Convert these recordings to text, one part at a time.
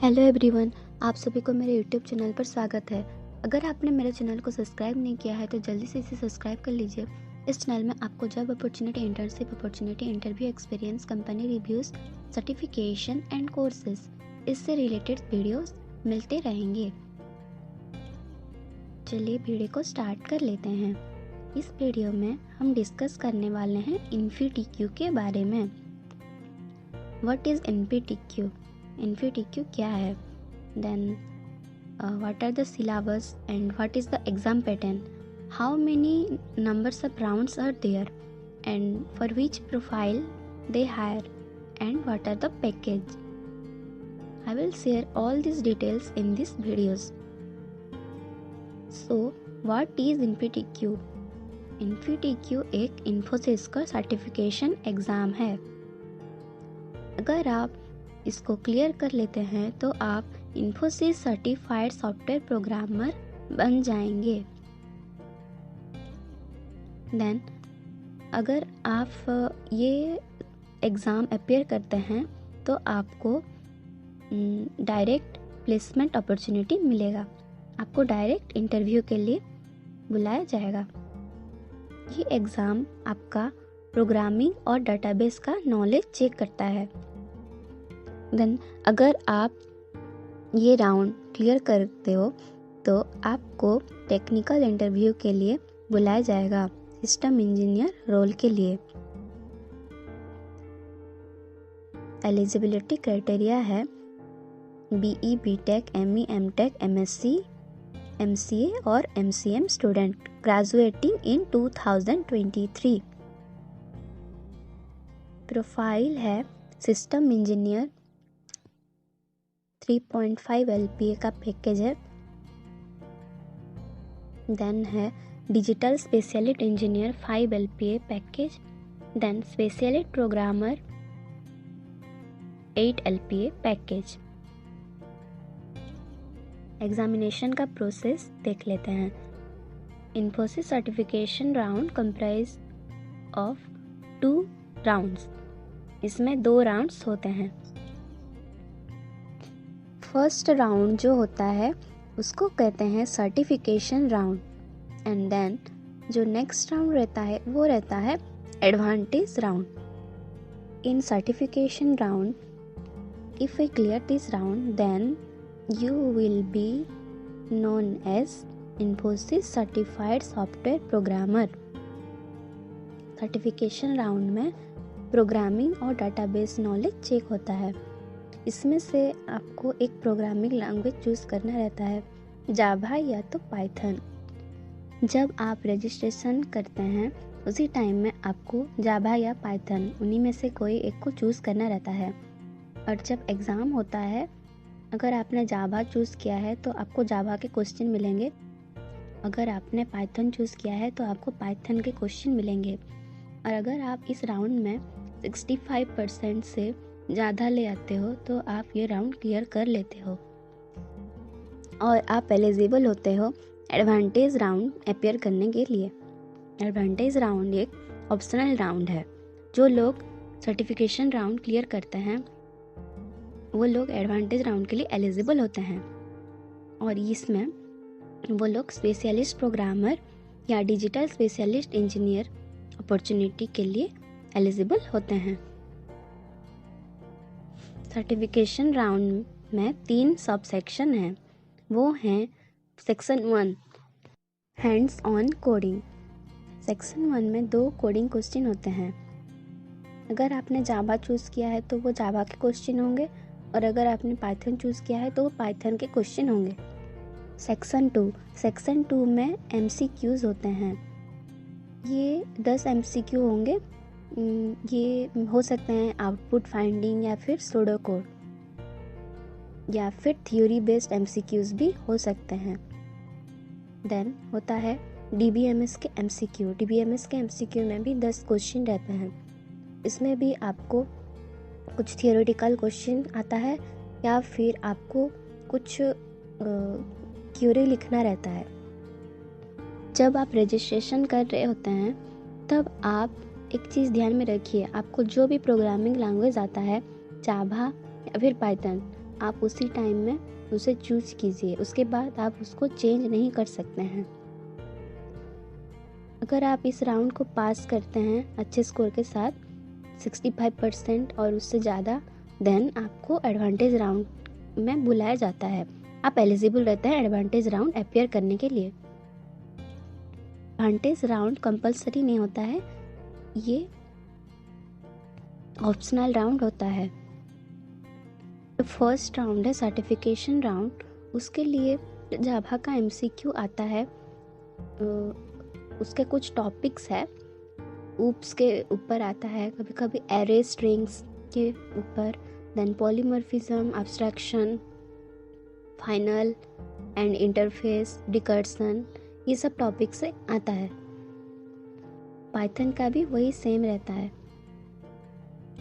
Hello everyone, आप सभी को मेरे यूट्यूब चैनल पर स्वागत है। अगर आपने मेरे चैनल को सब्सक्राइब नहीं किया है तो जल्दी से इसे सब्सक्राइब कर लीजिए। इस चैनल में आपको job opportunity, internship opportunity, interview experience, company reviews, certification and courses इससे रिलेटेड वीडियोस मिलते रहेंगे। चलिए वीडियो को स्टार्ट कर लेते हैं। इस वीडियो में हम डिस्कस करने वाले हैं इन्फीटीक्यू के बारे में। What is इन्फीटीक्यू? इन्फीटीक्यू क्या है? Then what are the syllabus and what is the exam pattern? How many numbers of rounds are there? And for which profile they hire? And what are the package? I will share all these details in this videos. So what is इन्फीटीक्यू? इन्फीटीक्यू एक इन्फोसिस का certification exam है। अगर आप इसको clear कर लेते हैं तो आप इन्फोसिस सर्टिफाइड सॉफ्टवेयर प्रोग्रामर बन जाएंगे। देन अगर आप ये एग्ज़ाम अपेयर करते हैं तो आपको डायरेक्ट प्लेसमेंट अपॉर्चुनिटी मिलेगा। आपको डायरेक्ट इंटरव्यू के लिए बुलाया जाएगा। ये एग्ज़ाम आपका प्रोग्रामिंग और डेटाबेस का नॉलेज चेक करता है। देन अगर आप ये राउंड क्लियर करते हो तो आपको टेक्निकल इंटरव्यू के लिए बुलाया जाएगा, सिस्टम इंजीनियर रोल के लिए। एलिजिबिलिटी क्राइटेरिया है BE, BTech, ME, MTech, MSc, MCA और MCM student graduating in 2023। Profile है सिस्टम इंजीनियर, 3.5 LPA का पैकेज है। देन है digital specialist engineer 5 LPA package. Then specialist programmer 8 LPA package. Examination का process देख लेते हैं। Infosys certification round comprise of 2 rounds. इसमें 2 राउंड्स होते हैं। फर्स्ट राउंड जो होता है उसको कहते हैं सर्टिफिकेशन राउंड, एंड देन जो नेक्स्ट राउंड रहता है वो रहता है advantage round. In certification round if we clear this round then you will be known as Infosys certified software programmer. Certification round में प्रोग्रामिंग और डेटाबेस नॉलेज चेक होता है। इसमें से आपको एक प्रोग्रामिंग लैंग्वेज चूज़ करना रहता है, जावा या तो पाइथन। जब आप रजिस्ट्रेशन करते हैं उसी टाइम में आपको जावा या पाइथन उन्हीं में से कोई एक को चूज़ करना रहता है। और जब एग्ज़ाम होता है, अगर आपने जावा चूज़ किया है तो आपको जावा के क्वेश्चन मिलेंगे। अगर आपने पाइथन चूज़ किया है तो आपको पाइथन के क्वेश्चन मिलेंगे। और अगर आप इस राउंड में 65% से ज़्यादा ले आते हो तो आप ये राउंड क्लियर कर लेते हो और आप एलिजिबल होते हो एडवांटेज राउंड अपेयर करने के लिए। एडवांटेज राउंड एक ऑप्शनल राउंड है। जो लोग सर्टिफिकेशन राउंड क्लियर करते हैं वो लोग एडवांटेज राउंड के लिए एलिजिबल होते हैं, और इसमें वो लोग स्पेशलिस्ट प्रोग्रामर या डिजिटल स्पेशलिस्ट इंजीनियर अपॉर्चुनिटी के लिए एलिजिबल होते हैं। सर्टिफिकेशन राउंड में 3 सब सेक्शन हैं। वो हैं section 1 hands on coding. Section 1 में 2 कोडिंग क्वेश्चन होते हैं। अगर आपने जावा चूज़ किया है तो वो जावा के क्वेश्चन होंगे, और अगर आपने पाइथन चूज़ किया है तो वो पाइथन के क्वेश्चन होंगे। सेक्शन 2 में MCQs होते हैं। ये 10 MCQ होंगे। ये हो सकते हैं आउटपुट फाइंडिंग या फिर सूडो कोड या फिर थ्योरी बेस्ड MCQs भी हो सकते हैं। देन होता है DBMS के MCQ। DBMS के MCQ में भी 10 क्वेश्चन रहते हैं। इसमें भी आपको कुछ थियोरेटिकल क्वेश्चन आता है या फिर आपको कुछ क्यूरी लिखना रहता है। जब आप रजिस्ट्रेशन कर रहे होते हैं तब आप एक चीज़ ध्यान में रखिए, आपको जो भी प्रोग्रामिंग लैंग्वेज आता है, जावा या फिर पाइथन, आप उसी टाइम में उसे चूज कीजिए, उसके बाद आप उसको चेंज नहीं कर सकते हैं। अगर आप इस राउंड को पास करते हैं अच्छे स्कोर के साथ 65% और उससे ज़्यादा, देन आपको एडवांटेज राउंड में बुलाया जाता है। आप एलिजिबल रहते हैं एडवांटेज राउंड अपीयर करने के लिए। एडवांटेज राउंड कंपलसरी नहीं होता है, ये ऑप्शनल राउंड होता है। जो फर्स्ट राउंड है सर्टिफिकेशन राउंड, उसके लिए जावा का MCQ आता है। उसके कुछ टॉपिक्स है, ऊप्स के ऊपर आता है, कभी कभी एरे स्ट्रिंग्स के ऊपर, then polymorphism, abstraction, final and interface, recursion, ये सब टॉपिक से आता है। पाइथन का भी वही सेम रहता है।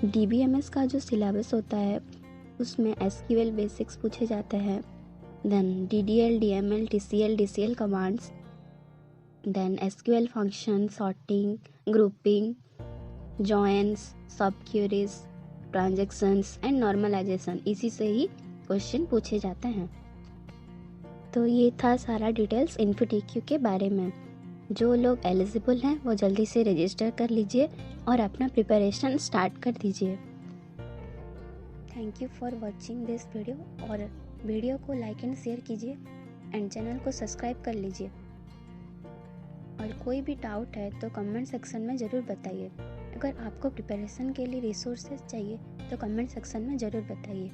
DBMS का जो सिलेबस होता है उसमें SQL बेसिक्स पूछे जाते हैं, then DDL, DML, TCL, DCL commands, then SQL function, sorting, grouping, joins, सब क्वेरीज, ट्रांजैक्शंस एंड नॉर्मलाइजेशन, इसी से ही क्वेश्चन पूछे जाते हैं। तो ये था सारा डिटेल्स InfoTQ के बारे में। जो लोग एलिजिबल हैं वो जल्दी से रजिस्टर कर लीजिए और अपना प्रिपरेशन स्टार्ट कर दीजिए। Thank you for watching this video, और वीडियो को लाइक एंड शेयर कीजिए एंड चैनल को सब्सक्राइब कर लीजिए। और कोई भी डाउट है तो कमेंट सेक्शन में ज़रूर बताइए। अगर आपको प्रिपरेशन के लिए रिसोर्सेज चाहिए तो कमेंट सेक्शन में ज़रूर बताइए।